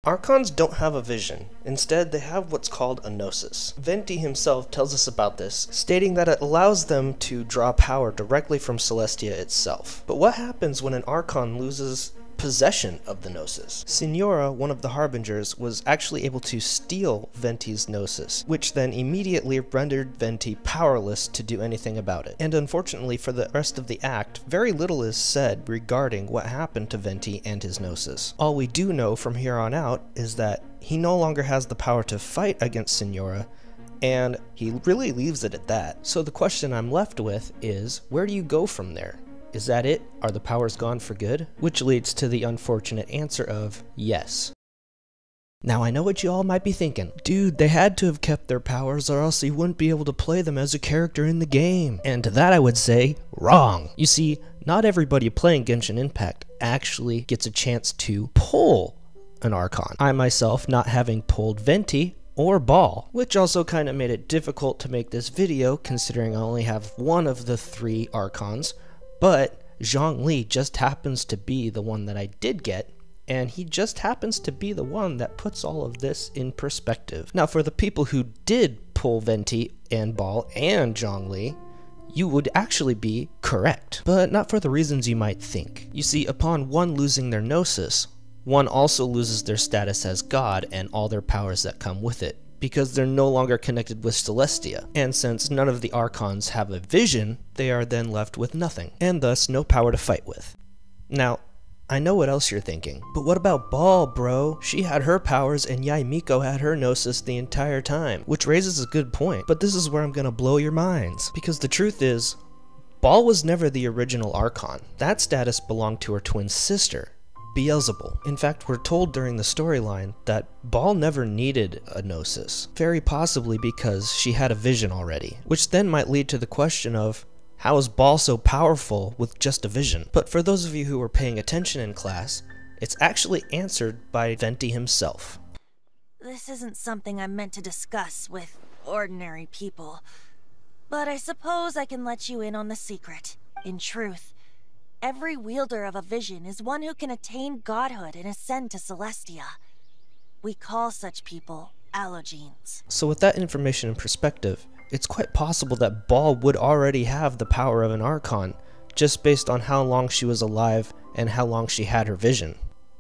Archons don't have a vision. Instead, they have what's called a Gnosis. Venti himself tells us about this, stating that it allows them to draw power directly from Celestia itself. But what happens when an Archon loses possession of the Gnosis? Signora, one of the Harbingers, was actually able to steal Venti's Gnosis, which then immediately rendered Venti powerless to do anything about it. And unfortunately for the rest of the act, very little is said regarding what happened to Venti and his Gnosis. All we do know from here on out is that he no longer has the power to fight against Signora, and he really leaves it at that. So the question I'm left with is, where do you go from there? Is that it? Are the powers gone for good? Which leads to the unfortunate answer of yes. Now I know what you all might be thinking. Dude, they had to have kept their powers or else you wouldn't be able to play them as a character in the game. And to that I would say, wrong. You see, not everybody playing Genshin Impact actually gets a chance to pull an Archon. I myself, not having pulled Venti or Ball, which also kind of made it difficult to make this video considering I only have one of the 3 Archons. But Zhongli just happens to be the one that I did get, and he just happens to be the one that puts all of this in perspective. Now for the people who did pull Venti and Ball and Zhongli, you would actually be correct, but not for the reasons you might think. You see, upon one losing their Gnosis, one also loses their status as God and all their powers that come with it, because they're no longer connected with Celestia, and since none of the Archons have a vision, they are then left with nothing, and thus no power to fight with. Now, I know what else you're thinking, but what about Ball, bro? She had her powers and Yaimiko had her Gnosis the entire time, which raises a good point, but this is where I'm gonna blow your minds, because the truth is, Ball was never the original Archon. That status belonged to her twin sister, Beelzebul. In fact, we're told during the storyline that Ball never needed a Gnosis, very possibly because she had a vision already, which then might lead to the question of, how is Ball so powerful with just a vision? But for those of you who were paying attention in class, it's actually answered by Venti himself. This isn't something I'm meant to discuss with ordinary people, but I suppose I can let you in on the secret. In truth, every wielder of a vision is one who can attain godhood and ascend to Celestia. We call such people Allogenes. So with that information in perspective, it's quite possible that Ball would already have the power of an Archon, just based on how long she was alive and how long she had her vision.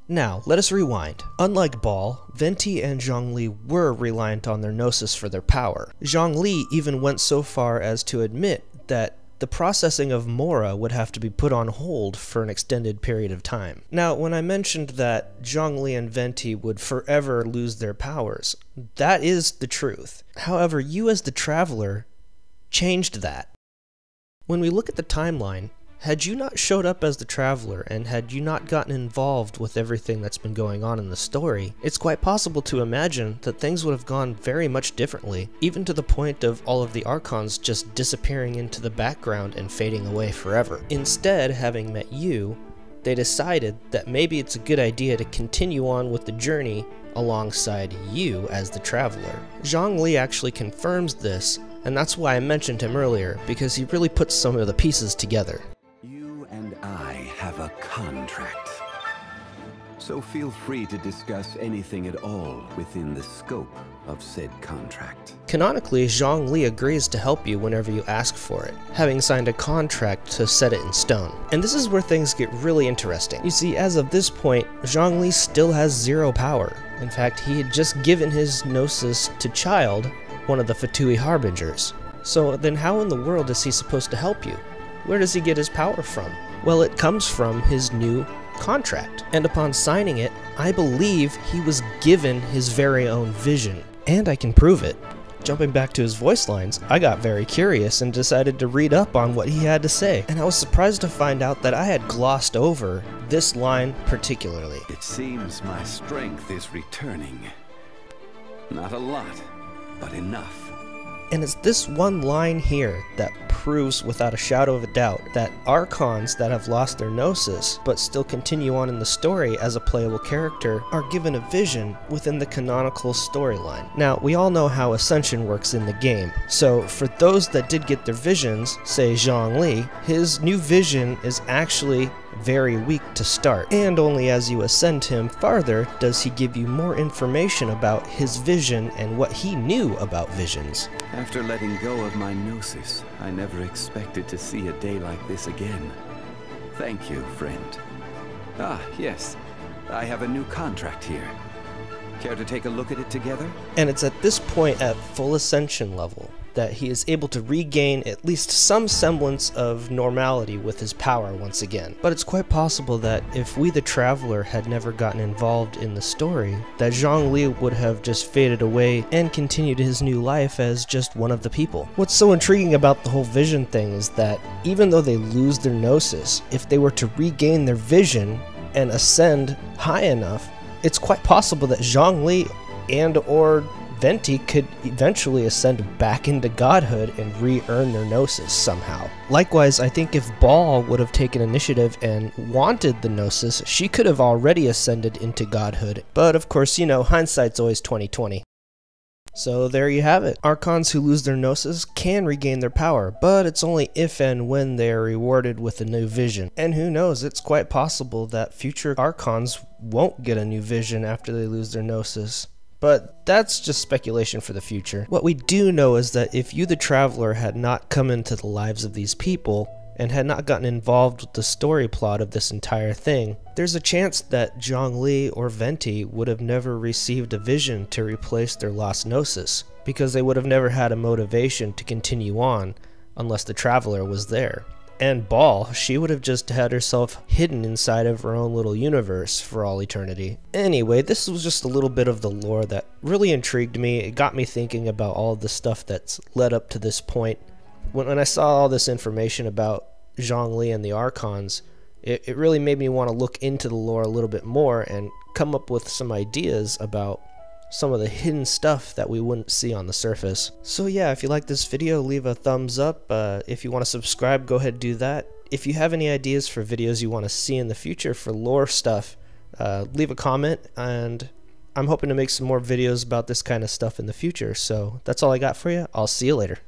Now, let us rewind. Unlike Ball, Venti and Zhongli were reliant on their Gnosis for their power. Zhongli even went so far as to admit that the processing of Mora would have to be put on hold for an extended period of time. Now, when I mentioned that Zhongli and Venti would forever lose their powers, that is the truth. However, you as the Traveler changed that. When we look at the timeline, had you not showed up as the Traveler and had you not gotten involved with everything that's been going on in the story, it's quite possible to imagine that things would have gone very much differently, even to the point of all of the Archons just disappearing into the background and fading away forever. Instead, having met you, they decided that maybe it's a good idea to continue on with the journey alongside you as the Traveler. Zhongli actually confirms this, and that's why I mentioned him earlier, because he really puts some of the pieces together. I have a contract. So feel free to discuss anything at all within the scope of said contract. Canonically, Zhongli agrees to help you whenever you ask for it, having signed a contract to set it in stone. And this is where things get really interesting. You see, as of this point, Zhongli still has 0 power. In fact, he had just given his Gnosis to Child, one of the Fatui Harbingers. So then how in the world is he supposed to help you? Where does he get his power from? Well, it comes from his new contract. And upon signing it, I believe he was given his very own vision. And I can prove it. Jumping back to his voice lines, I got very curious and decided to read up on what he had to say. And I was surprised to find out that I had glossed over this line particularly. It seems my strength is returning. Not a lot, but enough. And it's this one line here that proves without a shadow of a doubt that Archons that have lost their Gnosis but still continue on in the story as a playable character are given a vision within the canonical storyline. Now, we all know how Ascension works in the game, so for those that did get their visions, say Zhongli, his new vision is actually very weak to start, and only as you ascend him farther does he give you more information about his vision and what he knew about visions. After letting go of my Gnosis, I never expected to see a day like this again. Thank you, friend. Ah, yes. I have a new contract here. Care to take a look at it together? And it's at this point at full ascension level that he is able to regain at least some semblance of normality with his power once again. But it's quite possible that if we the Traveler had never gotten involved in the story, that Zhongli would have just faded away and continued his new life as just one of the people. What's so intriguing about the whole vision thing is that even though they lose their Gnosis, if they were to regain their vision and ascend high enough, it's quite possible that Zhongli and or Venti could eventually ascend back into godhood and re-earn their Gnosis somehow. Likewise, I think if Ball would have taken initiative and wanted the Gnosis, she could have already ascended into godhood. But of course, you know, hindsight's always 20/20. So there you have it. Archons who lose their Gnosis can regain their power, but it's only if and when they are rewarded with a new vision. And who knows, it's quite possible that future Archons won't get a new vision after they lose their Gnosis. But that's just speculation for the future. What we do know is that if you the Traveler had not come into the lives of these people, and had not gotten involved with the story plot of this entire thing, there's a chance that Zhongli or Venti would have never received a vision to replace their lost Gnosis, because they would have never had a motivation to continue on unless the Traveler was there. And Ball, she would have just had herself hidden inside of her own little universe for all eternity. Anyway, this was just a little bit of the lore that really intrigued me. It got me thinking about all of the stuff that's led up to this point. When I saw all this information about Zhongli and the Archons, it really made me want to look into the lore a little bit more and come up with some ideas about some of the hidden stuff that we wouldn't see on the surface. So yeah, if you like this video, leave a thumbs up. If you want to subscribe, go ahead and do that. If you have any ideas for videos you want to see in the future for lore stuff, leave a comment, and I'm hoping to make some more videos about this kind of stuff in the future. So that's all I got for you. I'll see you later.